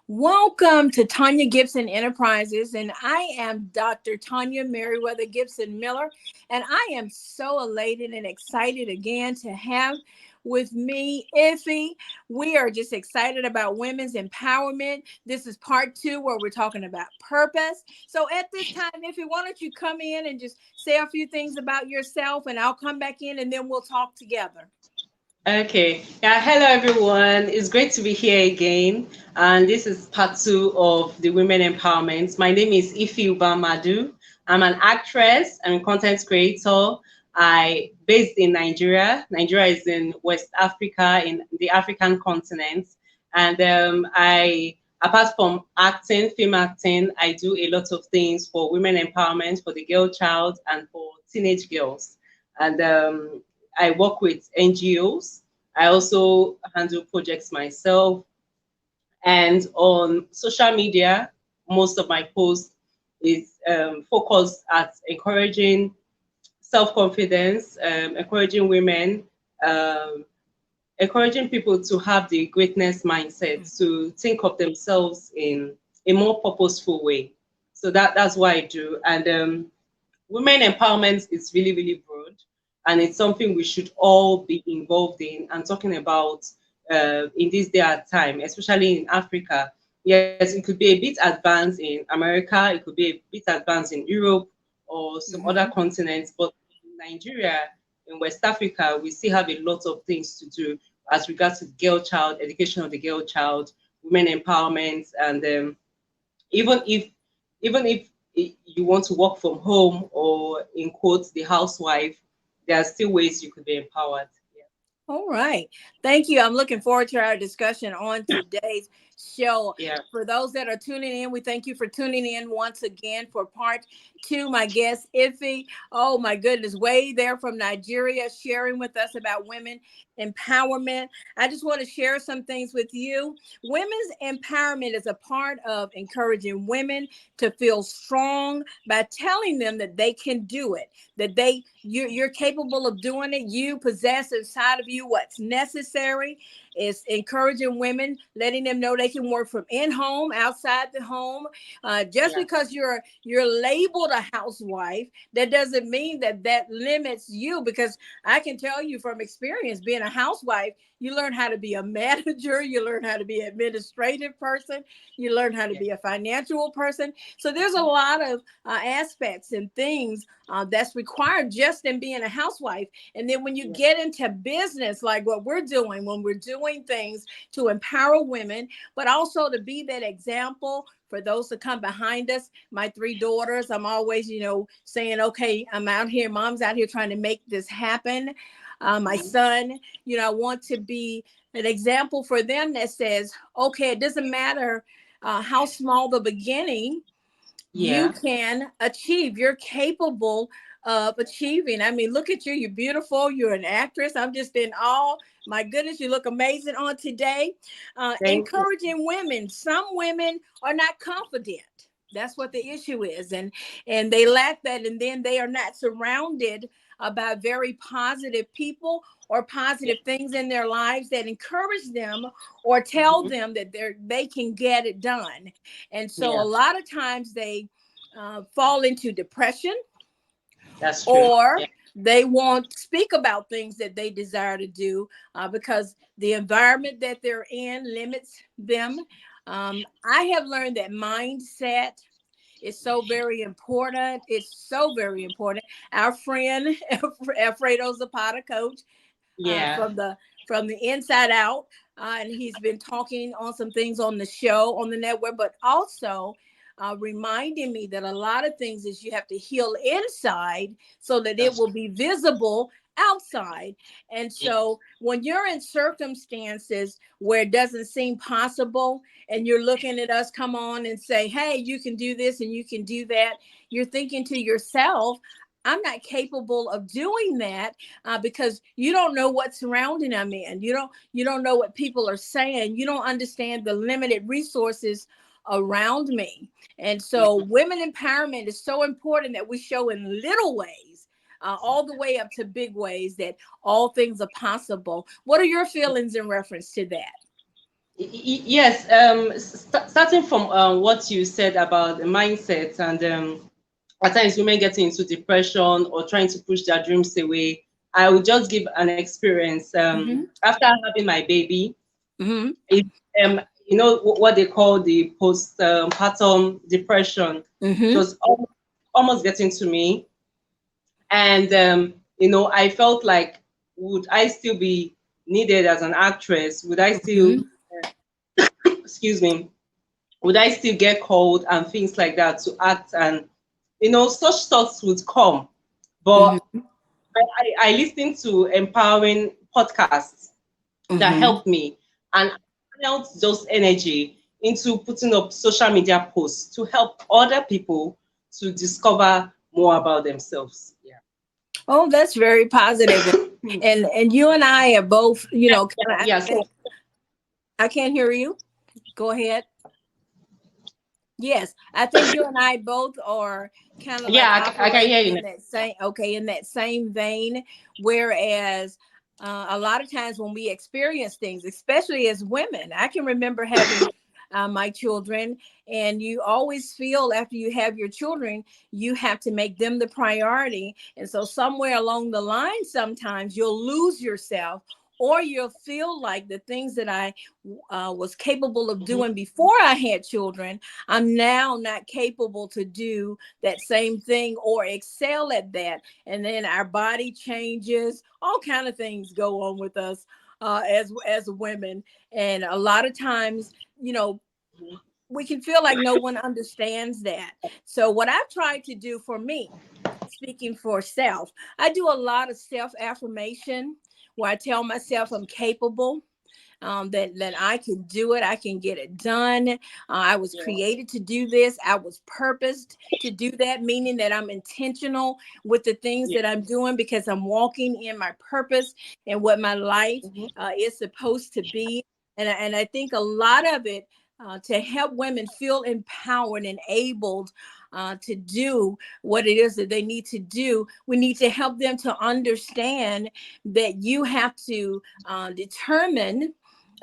Welcome to Tanya Gibson Enterprises, and I am Dr. Tanya Meriwether Gibson Miller, and I am so elated and excited again to have with me Ify. We are just excited about women's empowerment. This is part two where we're talking about purpose. So at this time, Ify, why don't you come in and just say a few things about yourself, and I'll come back in and then we'll talk together. Okay. Yeah, hello everyone. It's great to be here again. And this is part two of the Women Empowerment. My name is Ify Ubah Madu. I'm an actress and content creator. I based in Nigeria. Nigeria is in West Africa, in the African continent. And apart from acting, film acting, I do a lot of things for women empowerment, for the girl child, and for teenage girls. And I work with NGOs. I also handle projects myself. And on social media, most of my posts is focused at encouraging self-confidence, encouraging women, um, encouraging people to have the greatness mindset, to think of themselves in a more purposeful way. So that's what I do. And women empowerment is really, really broad, and it's something we should all be involved in and talking about in this day and time, especially in Africa. Yes, it could be a bit advanced in America, it could be a bit advanced in Europe or some other Mhm. continents, but in Nigeria, in West Africa, we still have a lot of things to do as regards to girl child, education of the girl child, women empowerment, and even if you want to work from home or in quotes the housewife, there are still ways you could be empowered. All right. Thank you. I'm looking forward to our discussion on today's show. Yeah. For those that are tuning in, we thank you for tuning in once again for part two. My guest, Ify. Oh, my goodness. Way there from Nigeria, sharing with us about women empowerment. I just want to share some things with you. Women's empowerment is a part of encouraging women to feel strong by telling them that they can do it, that you're capable of doing it. You possess inside of you what's necessary. Is encouraging women, letting them know they can work from in home, outside the home. Just Yeah. because you're labeled a housewife, that doesn't mean that limits you. Because I can tell you from experience, being a housewife, you learn how to be a manager, you learn how to be an administrative person, you learn how to Yeah. be a financial person. So there's a lot of aspects and things that's required just in being a housewife. And then when you Yeah. get into business, like what we're doing, when we're doing things to empower women, but also to be that example for those that come behind us. My three daughters, I'm always, saying, okay, I'm out here, mom's out here trying to make this happen. My Mhm. son, I want to be an example for them that says, okay, it doesn't matter how small the beginning, you Yeah. can achieve. You're capable of achieving. I mean, look at you. You're beautiful. You're an actress. I'm just in awe. My goodness, you look amazing on today. Thank you. Encouraging women. Some women are not confident. That's what the issue is. And they lack that. And then they are not surrounded by very positive people or Yeah. positive things in their lives that encourage them or tell Mhm. them that they can get it done. And so a Yeah. lot of times they fall into depression, That's true. or Yeah. they won't speak about things that they desire to do because the environment that they're in limits them. I have learned that mindset is so very important. It's so very important. Our friend Alfredo Zapata, coach, Yeah. from the inside out, and he's been talking on some things on the show on the network, but also reminding me that a lot of things is you have to heal inside so that it That's will true. be visible outside. And Yeah. so when you're in circumstances where it doesn't seem possible, and you're looking at us come on and say, hey, you can do this and you can do that, you're thinking to yourself, I'm not capable of doing that, because you don't know what's surrounding them in. You don't know what people are saying. You don't understand the limited resources around me. And Yeah. so women empowerment is so important that we show in little ways, all the way up to big ways, that all things are possible. What are your feelings in reference to that? Yes, starting from what you said about the mindset and at times women getting into depression or trying to push their dreams away. I will just give an experience. Mm-hmm. After having my baby, Mm-hmm. it what they call the postpartum depression. It Mm-hmm. was almost getting to me, and I felt like, would I still be needed as an actress? Would I still, Mm-hmm. excuse me, would I still get called and things like that to act? And such thoughts would come. But Mm-hmm. I listened to empowering podcasts that Mm-hmm. helped me, and channeled those energy into putting up social media posts to help other people to discover more about themselves. Yeah. Oh, that's very positive. And you and I are both, kind of. Yeah. So I can't hear you. Go ahead. Yes, I think you and I both are kind of like yeah, I can hear operating you in now. that same, okay, in that same vein. Whereas a lot of times when we experience things, especially as women, I can remember having my children, and you always feel after you have your children, you have to make them the priority. And so somewhere along the line, sometimes you'll lose yourself. Or you'll feel like the things that I was capable of Mhm. doing before I had children, I'm now not capable to do that same thing or excel at that. And then our body changes, all kind of things go on with us as women. And a lot of times, you know, we can feel like no one understands that. So what I've tried to do for me, speaking for self, I do a lot of self affirmation where I tell myself I'm capable, that I can do it. I can get it done. I was Yeah. created to do this. I was purposed to do that, meaning that I'm intentional with the things Yeah. that I'm doing because I'm walking in my purpose and what my life Mhm. is supposed to be. And I think a lot of it to help women feel empowered and able to do what it is that they need to do. We need to help them to understand that you have to determine,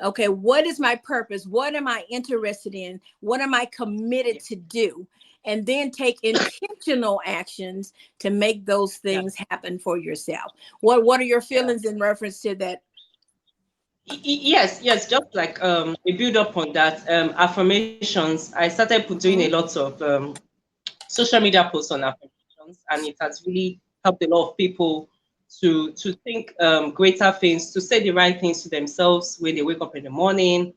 okay, what is my purpose? What am I interested in? What am I committed Yeah. to do? And then take intentional actions to make those Yeah. things happen for yourself. What are your Yeah. feelings in reference to that? Yes, yes, just like a build up on that, affirmations. I started doing a Mhm. lot of social media posts on affirmations, and it has really helped a lot of people to think greater things, to say the right things to themselves when they wake up in the morning,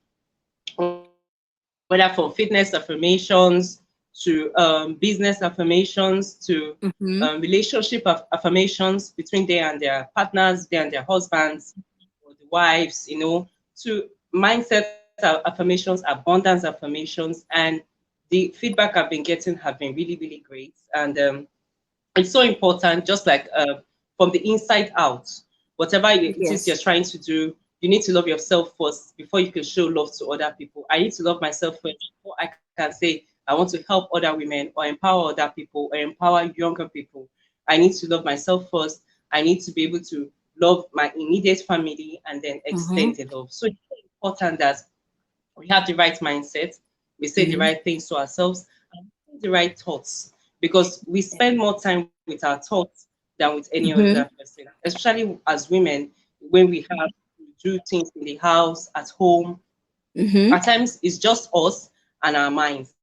whether from fitness affirmations to business affirmations to Mhm. relationship affirmations between they and their partners, they and their husbands or the wives, to mindset affirmations, abundance affirmations, and the feedback I've been getting have been really, really great. And it's so important, just like from the inside out, whatever it is you're Yes. trying to do, you need to love yourself first before you can show love to other people. I need to love myself first before I can say I want to help other women or empower other people or empower younger people. I need to love myself first. I need to be able to love my immediate family and then Mhm. extend the love. So it's very important that we have the right mindset, we say the Mhm. right things to ourselves, and the right thoughts, because we spend more time with our thoughts than with any other Mhm. person, especially as women, when we have to do things in the house, at home. Mhm. At times, it's just us and our minds,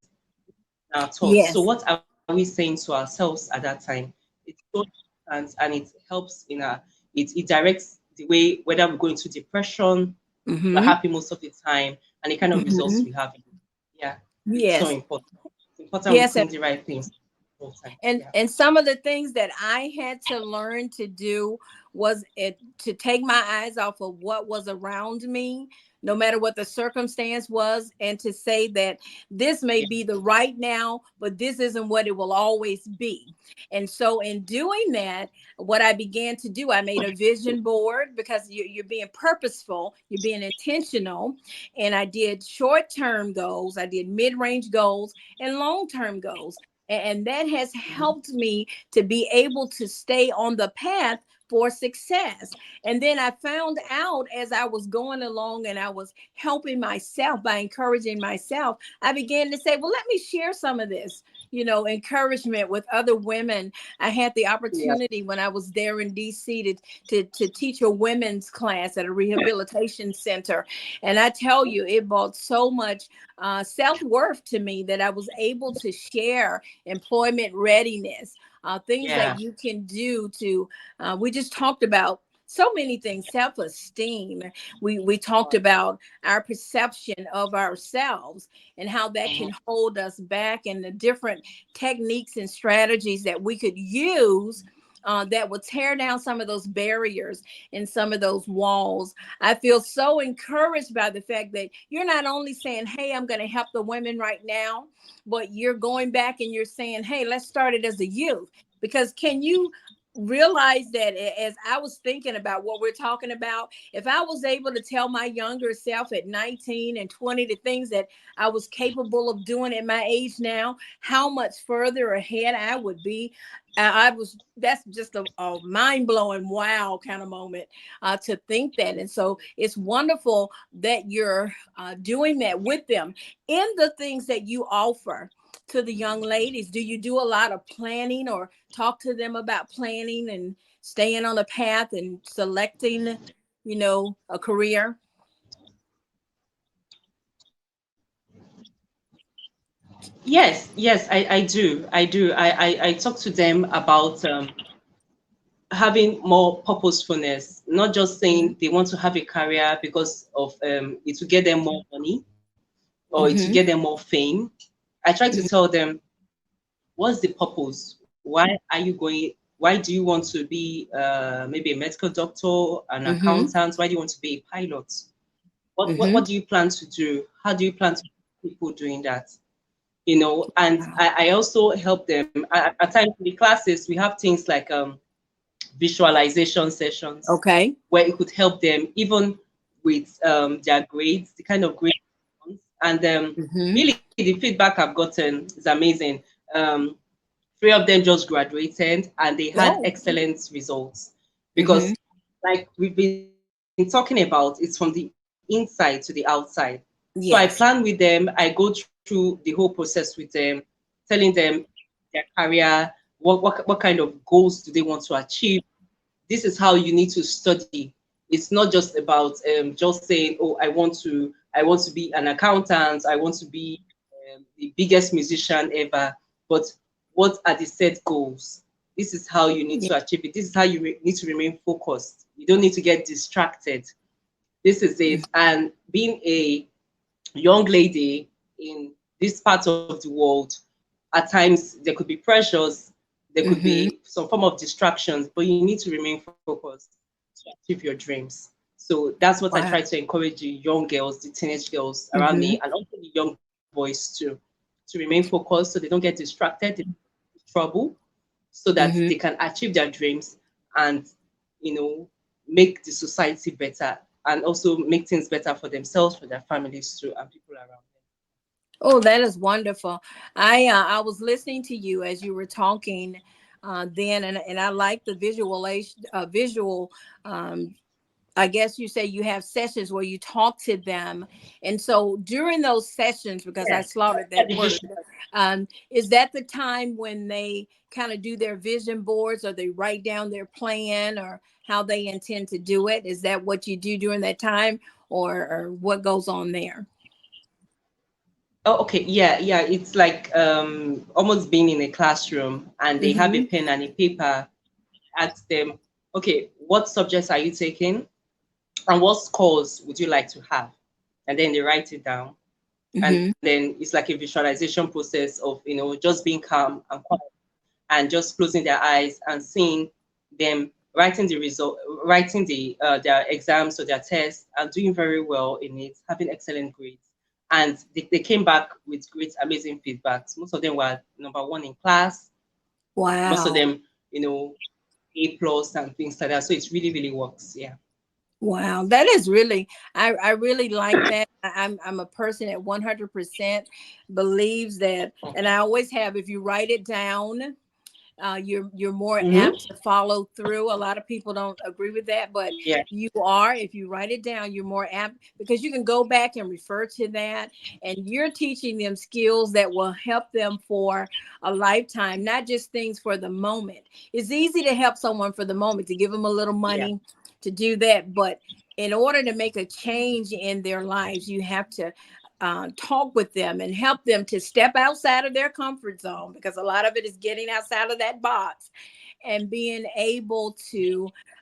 our thoughts. So, Yes. what are we saying to ourselves at that time? It's so important, and it helps in it directs the way whether we go into depression, we're Mhm. happy most of the time, and the kind of results Mhm. we have. Yeah, it's so Yes. important. It's important we Yes. think the right things all the time. and Yeah. and some of the things that I had to learn to do was it to take my eyes off of what was around me, no matter what the circumstance was, and to say that this may Yeah. be the right now, but this isn't what it will always be. And so in doing that, what I began to do, I made a vision board because you're being purposeful, you're being intentional. And I did short-term goals, I did mid-range goals, and long-term goals. And that has Mhm. helped me to be able to stay on the path for success. And then I found out as I was going along and I was helping myself by encouraging myself, I began to say, well, let me share some of this, encouragement with other women. I had the Yeah. opportunity when I was there in DC to teach a women's class at a rehabilitation center. And I tell you, it brought so much self-worth to me that I was able to share employment readiness, things that Yeah. you can do to, we just talked about so many things, self-esteem. We talked about our perception of ourselves and how that can hold us back, and the different techniques and strategies that we could use that will tear down some of those barriers and some of those walls. I feel so encouraged by the fact that you're not only saying, hey, I'm going to help the women right now, but you're going back and you're saying, hey, let's start it as a youth. Because can you realize that as I was thinking about what we're talking about, if I was able to tell my younger self at 19 and 20 the things that I was capable of doing at my age now, how much further ahead I would be. That's just a mind-blowing wow kind of moment to think that. And so it's wonderful that you're doing that with them in the things that you offer to the young ladies. Do you do a lot of planning or talk to them about planning and staying on a path and selecting, a career? Yes, I do. I talk to them about having more purposefulness, not just saying they want to have a career because of it to get them more money or it to Mm-hmm. get them more fame. I try to tell them, what's the purpose? Why do you want to be maybe a medical doctor, an Mm-hmm. accountant? Why do you want to be a pilot? What Mm-hmm. do you plan to do? How do you plan to help people doing that? And I also help them at times in the classes. We have things like visualization sessions Okay. where it could help them even with their grades, the kind of grades they want. And Mm-hmm. really, the feedback I've gotten is amazing. um, Three of them just graduated and they had Oh. excellent results Mm-hmm. because, like we've been talking about, it's from the inside to the outside. So I plan with them, Yes. I go through the whole process with them, telling them their career, what kind of goals do they want to achieve. This is how you need to study. It's not just about just saying, oh, I want to be an accountant, I want to be the biggest musician ever. But what are the set goals? This is how you need Yeah. to achieve it. This is how you need to remain focused. You don't need to get distracted. This is it. And being a young lady in this part of the world, at times there could be pressures, there could Mm-hmm. be some form of distractions, but you need to remain focused to achieve your dreams. So that's what I try Wow. to encourage the young girls, the teenage girls around Mm-hmm. me, and also the young boys to remain focused so they don't get distracted, they don't get into trouble, so that Mm-hmm. they can achieve their dreams and you know make the society better and also make things better for themselves, for their families too, and people around them. Oh, that is wonderful. I was listening to you as you were talking then, and I like the visual. Um, I guess you say you have sessions where you talk to them, and so during those sessions, because I Yeah, slaughtered yeah, that the word, vision. is that the time when they kind of do their vision boards, or they write down their plan, or how they intend to do it? Is that what you do during that time, or what goes on there? Oh, okay. Yeah. It's like almost being in a classroom and they have a Mm-hmm. pen and a paper. Ask them, okay, what subjects are you taking and what scores would you like to have? And then they write it down. And Mm-hmm. then it's like a visualization process of, just being calm and quiet and just closing their eyes and seeing them writing the result, writing their exams or their tests and doing very well in it, having excellent grades. And they came back with great, amazing feedbacks. Most of them were number one in class. Most of Wow. them, you know, A plus and things like that. So it really, really works. Yeah. Wow, that is really, I really like that. I'm a person that 100% believes that, and I always have, if you write it down, you're more Mm-hmm. apt to follow through. A lot of people don't agree with that, but Yeah. you are. If you write it down, you're more apt because you can go back and refer to that, and you're teaching them skills that will help them for a lifetime, not just things for the moment. It's easy to help someone for the moment, to give them a little Yeah. money to do that, but in order to make a change in their lives, you have to talk with them and help them to step outside of their comfort zone, because a lot of it is getting outside of that box and being able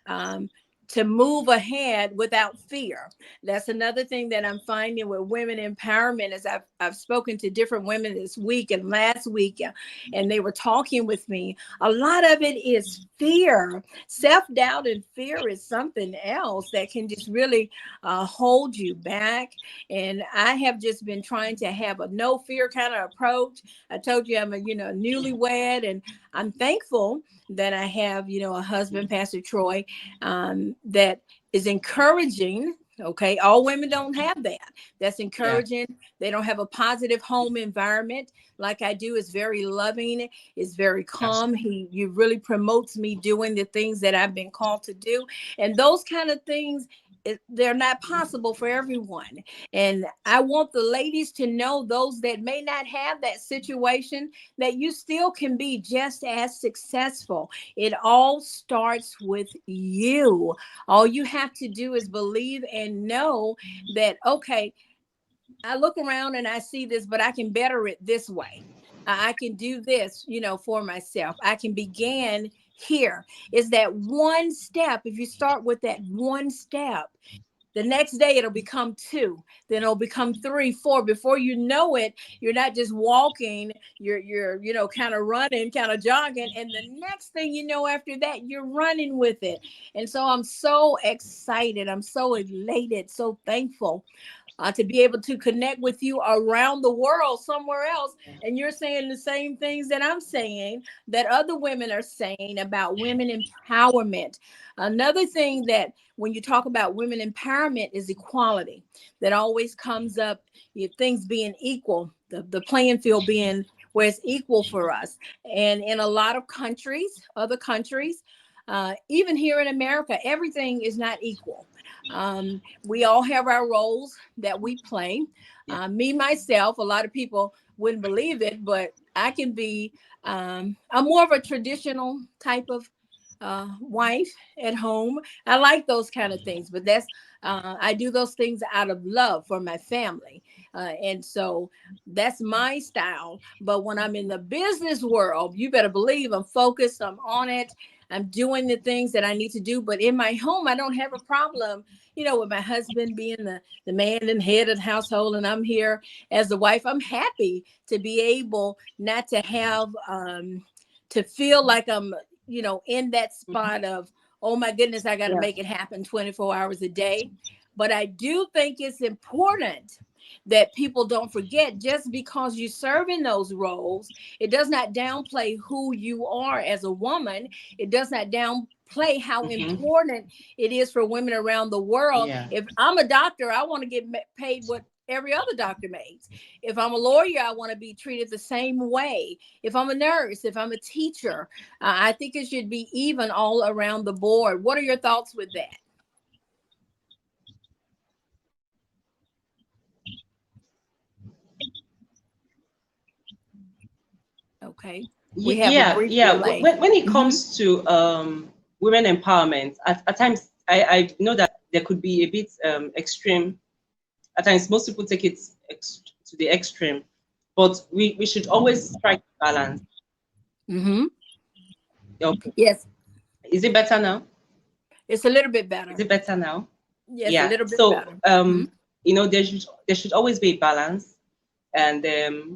um, to move ahead without fear. That's another thing that I'm finding with women empowerment. Is I've spoken to different women this week and last week, and they were talking with me. A lot of it is fear. Self-doubt and fear is something else that can just really hold you back. And I have just been trying to have a no fear kind of approach. I told you I'm a newlywed, and I'm thankful that I have a husband, Pastor Troy, that is encouraging. Okay, all women don't have that. That's Yeah. encouraging. They don't have a positive home environment like I do. It's very loving. It's very That's calm. You really promotes me doing the things that I've been called to do, and those kind of things, they're not possible for everyone. And I want the ladies to know, those that may not have that situation, that you still can be just as successful. It all starts with you. All you have to do is believe and know that, okay, I look around and I see this, but I can better it this way. I can do this, for myself. I can begin here. Is that one step? If you start with that one step, the next day it'll become two, then it'll become three, four. Before you know it, you're not just walking, you're kind of running, kind of jogging, and the next thing you know after that, you're running with it. And so I'm so excited, I'm so elated, so thankful to be able to connect with you around the world, somewhere else. And you're saying the same things that I'm saying, that other women are saying about women empowerment. Another thing that when you talk about women empowerment is equality. That always comes up, things being equal, the playing field being where it's equal for us. And in a lot of countries, other countries, even here in America, everything is not equal. We all have our roles that we play. yeah. Me, myself, a lot of people wouldn't believe it, but I can be, I'm more of a traditional type of wife at home. I like those kind of things, but I do those things out of love for my family. And so that's my style. But when I'm in the business world, you better believe I'm focused, I'm on it. I'm doing the things that I need to do. But in my home, I don't have a problem, with my husband being the man and head of the household, and I'm here as the wife. I'm happy to be able not to have to feel like I'm, in that spot of, oh my goodness, I got to Yeah. make it happen 24 hours a day. But I do think it's important that people don't forget, just because you serve in those roles, it does not downplay who you are as a woman. It does not downplay how Mm-hmm. important it is for women around the world. Yeah. If I'm a doctor, I want to get paid what every other doctor makes. If I'm a lawyer, I want to be treated the same way. If I'm a nurse, if I'm a teacher, I think it should be even all around the board. What are your thoughts with that? Okay. We have a Yeah, brief yeah. delay. When it Mm-hmm. comes to women empowerment, at times I know that there could be a bit extreme. At times, most people take it to the extreme, but we should always strike balance. Mm-hmm. Okay. Yes, Is it better now? it's a little bit Is better. it better now? Yes, a Yeah. little bit So better. Mm-hmm. there should always be a balance. And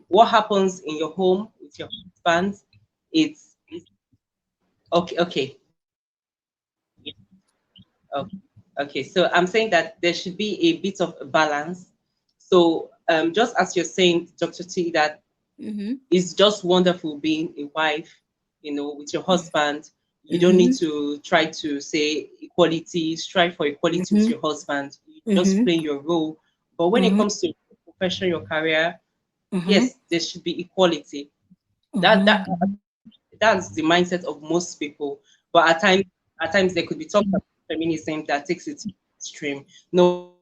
what happens in your home with your husband, it's okay. Okay. Okay. Okay. So I'm saying that there should be a bit of a balance. So just as you're saying, Dr. T, that Mm-hmm. it's just wonderful being a wife, with your husband. You don't need Mm-hmm. to try to say equality, strive for equality with Mm-hmm. your husband. You just Mm-hmm. play your role. But when it Mm-hmm. comes to your profession, your career, Mm-hmm. yes, there should be equality. That Mm-hmm. that's the mindset of most people. But at times there could be talk about feminism that takes it to the extreme. No,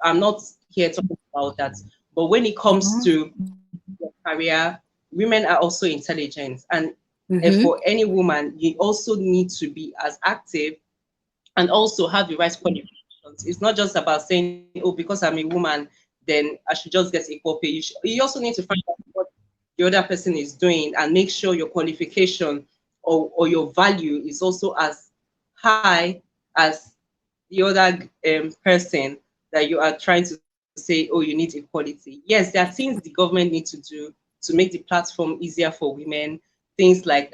I'm not here talking about that. But when it comes to Mhm. your career, women are also intelligent, and for Mhm. any woman, you also need to be as active and also have the right qualifications. It's not just about saying, oh, because I'm a woman, then I should just get equal pay. You also need to find out what the other person is doing and make sure your qualification or your value is also as high as the other person that you are trying to say, oh, you need equality. Yes, there are things the government need to do to make the platform easier for women. Things like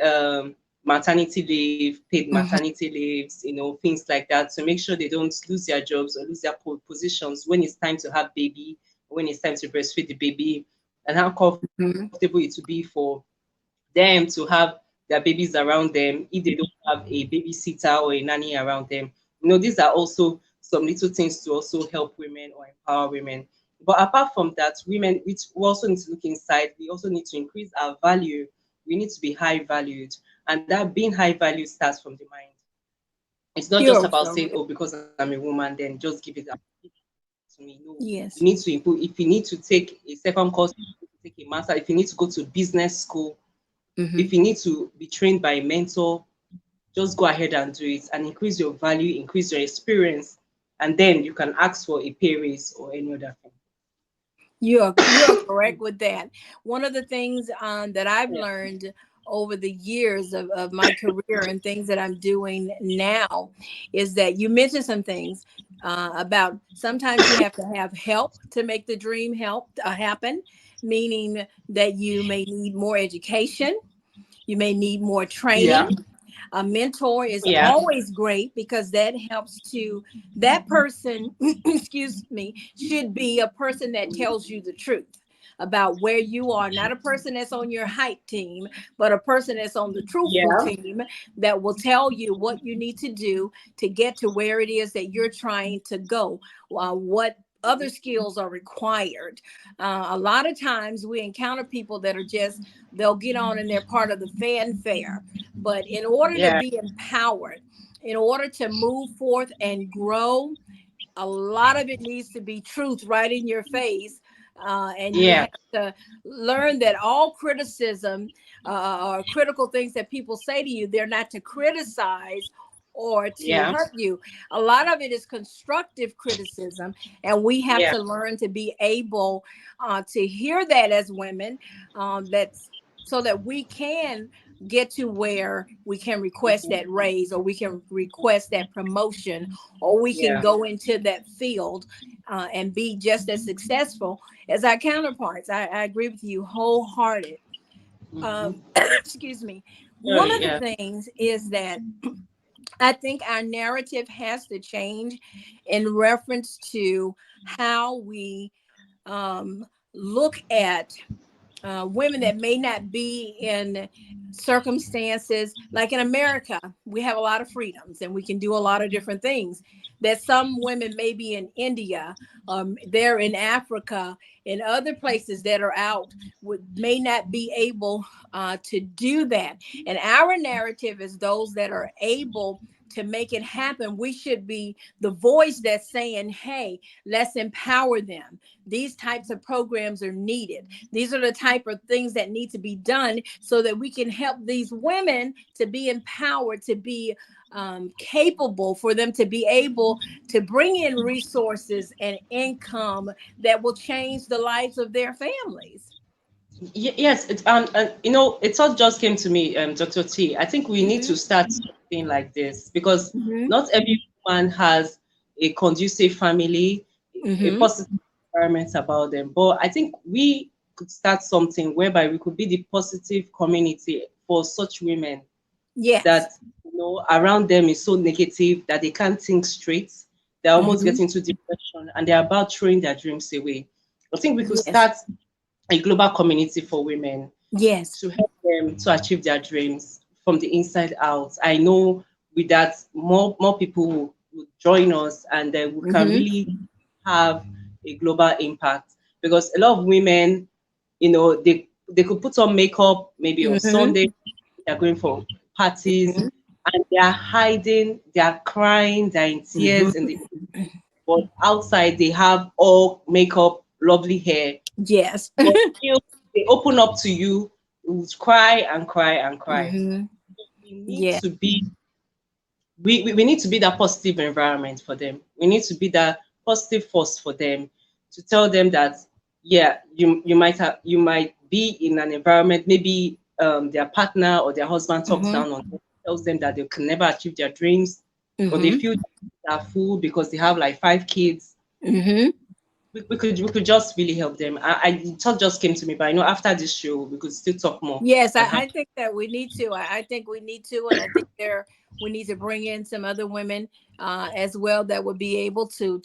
maternity leave, paid Mhm. maternity leaves, things like that, to make sure they don't lose their jobs or lose their positions when it's time to have baby, when it's time to breastfeed the baby, and how comfortable it Mhm. will be for them to have their babies around them if they don't have a babysitter or a nanny around them. These are also some little things to also help women or empower women. But apart from that, women, we also need to look inside. We also need to increase our value. We need to be high valued. And that being high valued starts from the mind. It's not just You're about so saying, right. oh, because I'm a woman, then just give it to me. No, you Yes. need to improve. If you need to take a second course, if you need to take a master, if you need to go to business school, Mhm. if you need to be trained by a mentor, just go ahead and do it and increase your value, increase your experience, and then you can ask for a pay raise or any other thing. You're correct with that. One of the things that I've Yeah. learned over the years of my career and things that I'm doing now is that you mentioned some things about sometimes you have to have help to make the dream help happen, meaning that you may need more education, you may need more Yeah. training. A mentor is Yeah. always great because that helps to that person excuse me, should be a person that tells you the truth about where you are, not a person that's on your hype team, but a person that's on the truthful Yeah. team that will tell you what you need to do to get to where it is that you're trying to go, what other skills are required. A lot of times we encounter people that are just, they'll get on and they're part of the fanfare, but in order to Yeah. be empowered, in order to move forth and grow, a lot of it needs to be truth right in your face. And you Yeah. have to learn that all criticism or critical things that people say to you, they're not to criticize or to Yeah. hurt you. A lot of it is constructive criticism, and we have Yeah. to learn to be able to hear that as women. That's so that we can get to where we can request that raise, or we can request that promotion, or we can Yeah. go into that field and be just as successful as our counterparts. I agree with you wholehearted. Mm-hmm. Excuse me. One Sorry. of the Yeah. things is that I think our narrative has to change in reference to how we um, look at women that may not be in circumstances like in America. We have a lot of freedoms and we can do a lot of different things that some women may be in India, they're in Africa, in other places that are out, may not be able to do that. And our narrative is those that are able to make it happen. We should be the voice that's saying, hey, let's empower them. These types of programs are needed. These are the type of things that need to be done so that we can help these women to be empowered, to be capable, for them to be able to bring in resources and income that will change the lives of their families. Yes, it all just came to me, Dr. T. I think we need to Hmm. start something like this because Hmm. not every woman has a conducive family, a Hmm. positive environment about them. But I think we could start something whereby we could be the positive community for such women Yes. that around them is so negative that they can't think straight. They're almost Hmm. getting into depression and they're about throwing their dreams away. I think we could Yes. start a global community for women Yes. to help them to achieve their dreams from the inside out. I know with that, more people will join us, and then we can Hmm. really have a global impact. Because a lot of women, they could put on makeup maybe on Hmm. Sunday, they're going for parties, Mhm. and they are hiding, they are crying, they're in Mhm. tears in the but outside they have all makeup, lovely hair. Yes. But still they open up to you, you would cry and cry and cry. Hmm. We need Yeah. to be we need to be that positive environment for them. We need to be that positive force for them to tell them that yeah, you might be in an environment, maybe their partner or their husband talks Hmm. down on them, tells them that they can never achieve their dreams, or they Hmm. feel they are full because they have like 5 kids. Hmm. We could just really help them. The thought just came to me, but I know after this show we could still talk more Yes, on how. I think that we need to. I think we need to, and I think we need to bring in some other women as well that would be able to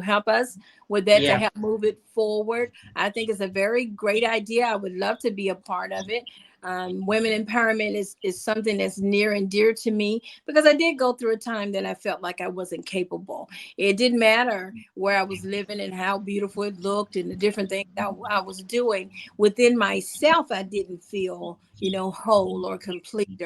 help us with that, to Yeah. help move it forward. I think it's a very great idea. I would love to be a part of it. Women empowerment is something that's near and dear to me because I did go through a time that I felt like I wasn't capable. It didn't matter where I was living and how beautiful it looked and the different things I was doing within myself. I didn't feel, whole or complete,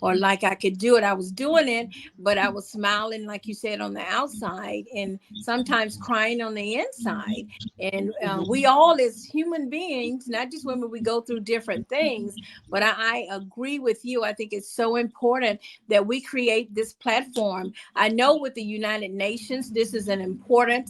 or like I could do it. I was doing it, but I was smiling, like you said, on the outside, and sometimes crying on the inside. And we all, as human beings, not just women, we go through different things. But I agree with you. I think it's so important that we create this platform. I know with the United Nations, this is an important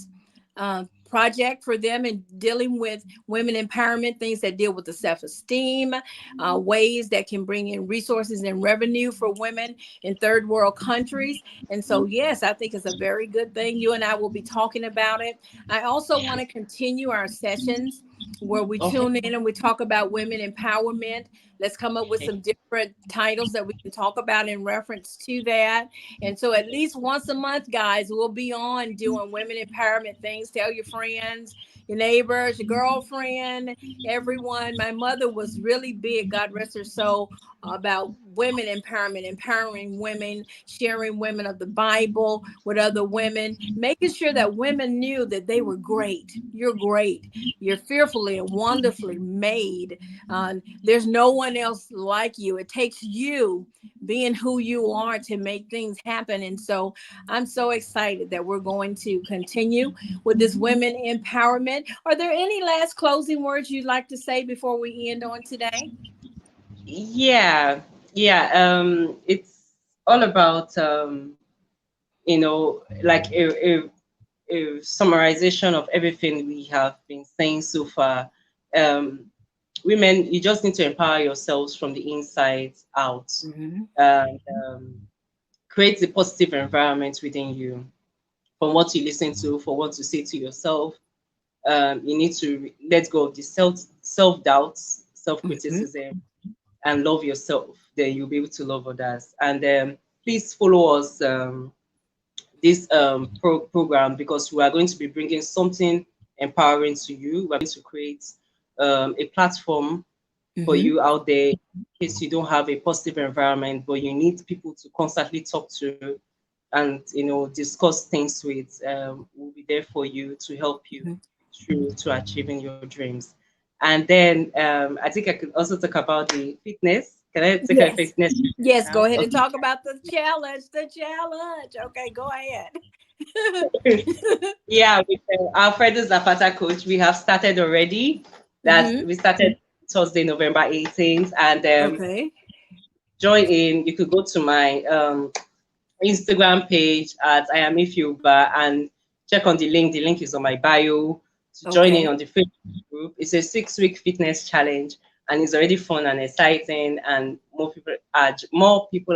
project for them in dealing with women empowerment, things that deal with the self-esteem, ways that can bring in resources and revenue for women in third world countries. And so, yes, I think it's a very good thing. You and I will be talking about it. I also want to continue our sessions where we Okay. tune in and we talk about women empowerment. Let's come up with Okay. some different titles that we can talk about in reference to that. And so at least once a month, guys, we'll be on doing women empowerment things. Tell your friends, your neighbors, your girlfriend, everyone. My mother was really big, God rest her soul, about women empowerment, empowering women, sharing women of the Bible with other women, making sure that women knew that they were great. You're great. You're fearfully and wonderfully made. There's no one else like you. It takes you being who you are to make things happen. And so I'm so excited that we're going to continue with this women empowerment. Are there any last closing words you'd like to say before we end on today? Yeah, yeah. It's all about like a summarization of everything we have been saying so far. Um, Women, you just need to empower yourselves from the inside out, Mhm. and create a positive environment within you. From what you listen to, for what you say to yourself, you need to let go of the self doubts, self Mhm. criticism, and love yourself. Then you'll be able to love others. And please follow us this program, because we are going to be bringing something empowering to you. We're going to create a platform for Mhm. you out there in case you don't have a positive environment, but you need people to constantly talk to and discuss things with. We'll be there for you to help you Mhm. through to achieving your dreams. And then I think I could also talk about the fitness. Can I take a Yes. fitness Yes, go now? ahead and talk about the challenge. The challenge. Okay, go ahead. Okay. Yeah, with Alfredo Zapata coach, we have started already. That Hmm. we started Thursday, November 18th, and Okay. join in. You could go to my Instagram page at I am Ify Ubah and check on the link. The link is on my bio to join in Okay. on the Facebook group. It's a 6 week fitness challenge, and it's already fun and exciting, and more people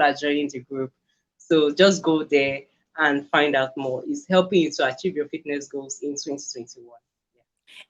are joining the group. So just go there and find out more. It's helping you to achieve your fitness goals in 2021.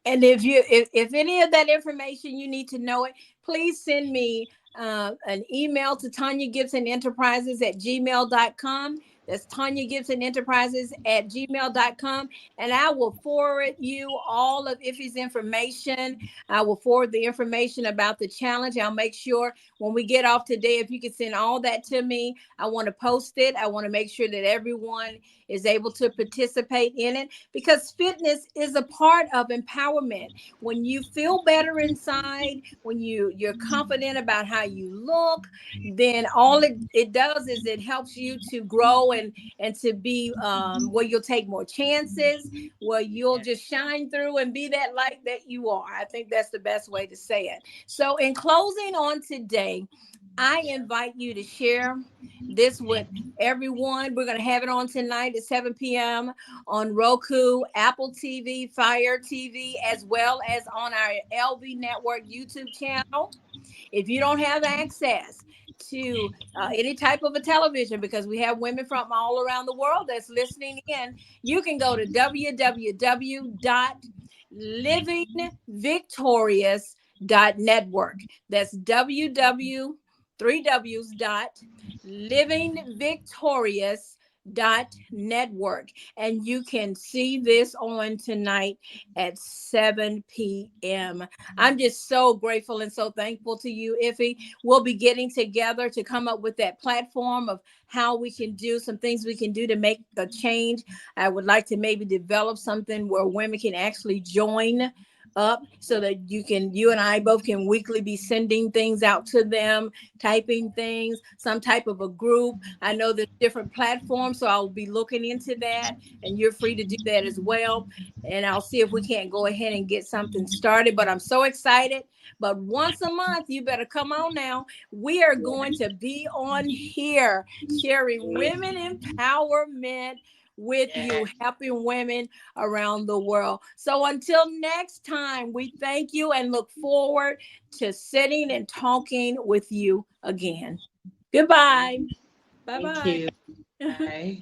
And if any of that information you need to know it, please send me an email to Tanya Gibson Enterprises at gmail.com. That's Tanya Gibson Enterprises at gmail.com. And I will forward you all of Ify's information. I will forward the information about the challenge. I'll make sure when we get off today, if you can send all that to me, I want to post it. I want to make sure that everyone is able to participate in it, because fitness is a part of empowerment. When you feel better inside, when you're confident about how you look, then all it does is it helps you to grow and to be where you'll take more chances, where you'll just shine through and be that light that you are. I think that's the best way to say it. So in closing on today, I invite you to share this with everyone. We're going to have it on tonight at 7 p.m. on Roku, Apple TV, Fire TV, as well as on our LV Network YouTube channel. If you don't have access to any type of a television, because we have women from all around the world that's listening in, you can go to www.livingvictorious.network. That's www, three W's, livingvictorious.network. And you can see this on tonight at 7 p.m. I'm just so grateful and so thankful to you, Ify. We'll be getting together to come up with that platform of how we can do some things we can do to make a change. I would like to maybe develop something where women can actually join up, so that you and I both can weekly be sending things out to them, typing things, some type of a group. I know there's different platforms, so I'll be looking into that, and you're free to do that as well. And I'll see if we can't go ahead and get something started. But I'm so excited. But once a month, you better come on now. We are going to be on here sharing women empowerment with you, helping women around the world. So until next time, we thank you and look forward to sitting and talking with you again. Goodbye. Thank Bye-bye. you. Bye.